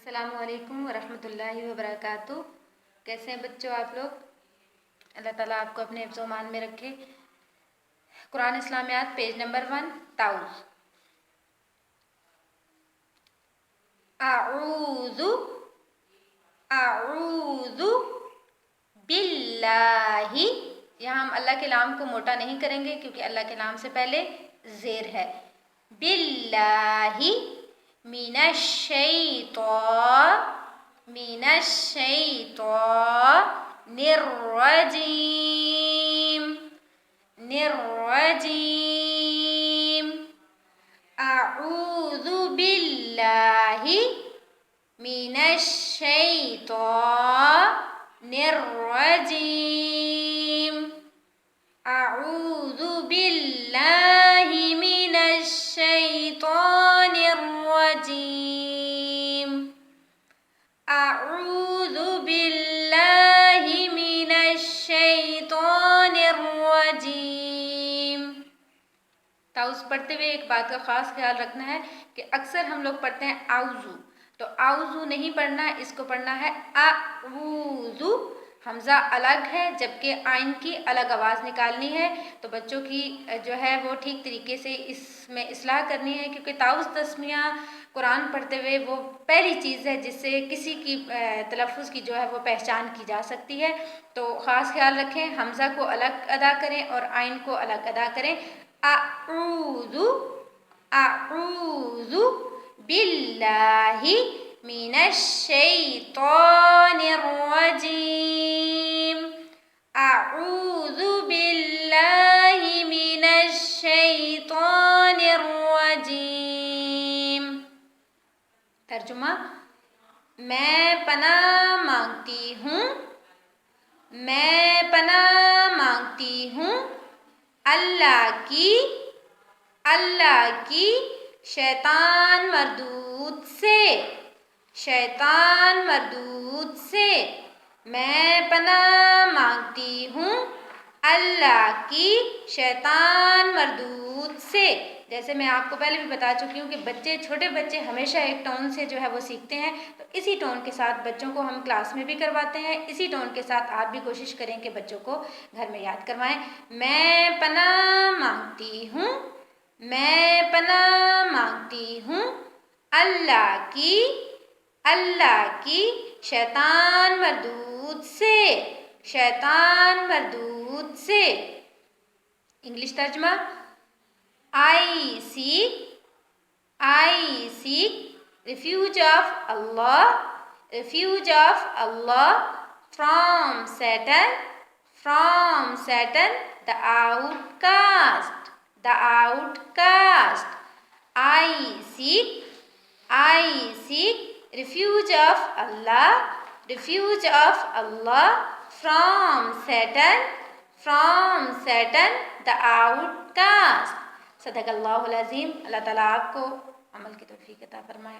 अस्सलामु अलैकुम वरहमतुल्लाहि वबरकातुह। कैसे हैं बच्चों आप लोग? अल्लाह ताला आपको अपने हिफ्ज़ व मान में रखे। कुरान इस्लामियात पेज नंबर 1 ताउज़। आऊज़ु आऊज़ु बिल्लाहि। यहाँ हम अल्लाह के नाम को मोटा नहीं करेंगे क्योंकि अल्लाह के नाम से पहले ज़ेर है। बिल्लाहि मिनश्शैतानिर्रजीम निर्रजीम। अऊज़ु बिल्लाहि मिनश्शैतानिर्रजीम। अऊज़ु बिल्लाहि मिनश्शैतानिर्रजीम। अऊज़ु बिल्लाहि मिनश्शैतानिर्रजीम। ताउज़ पढ़ते हुए एक बात का ख़ास ख्याल रखना है कि अक्सर हम लोग पढ़ते हैं आउज़ू, तो आउज़ू नहीं पढ़ना, इसको पढ़ना है आऊज़ू। हमज़ा अलग है जबकि आइन की अलग आवाज़ निकालनी है। तो बच्चों की जो है वो ठीक तरीके से इसमें इस्लाह करनी है क्योंकि ताउज़ तस्मिया कुरान पढ़ते हुए वो पहली चीज़ है जिससे किसी की तलफ़्फ़ुज़ की जो है वो पहचान की जा सकती है। तो ख़ास ख्याल रखें, हमज़ा को अलग अदा करें और आइन को अलग अदा करें। अऊज़ु अऊज़ु बिल्लाहि मिनश्शैतानिर्रजीम। अऊज़ु बिल्लाहि मिनश्शैतानिर्रजीम। तर्जुमा, मैं पनाह मांगती हूँ, मैं पनाह मांगती हूँ अल्लाह की शैतान मरदूद से, शैतान मरदूद से। मैं पनाह मांगती हूँ अल्लाह की शैतान मरदूद से। जैसे मैं आपको पहले भी बता चुकी हूँ कि बच्चे, छोटे बच्चे हमेशा एक टोन से जो है वो सीखते हैं, तो इसी टोन के साथ बच्चों को हम क्लास में भी करवाते हैं। इसी टोन के साथ आप भी कोशिश करें कि बच्चों को घर में याद करवाएं। मैं पनाह मांगती हूँ, मैं पनाह मांगती हूँ अल्लाह की शैतान मरदूद से, शैतान मरदूद से। इंग्लिश तर्जमा, I seek refuge of Allah from Satan, the outcast, the outcast. I seek refuge of Allah from Satan, the outcast. सदक़ल्लाहुल अज़ीम। अल्लाह ताला आपको अमल की तौफ़ीक़ अता फ़रमाए।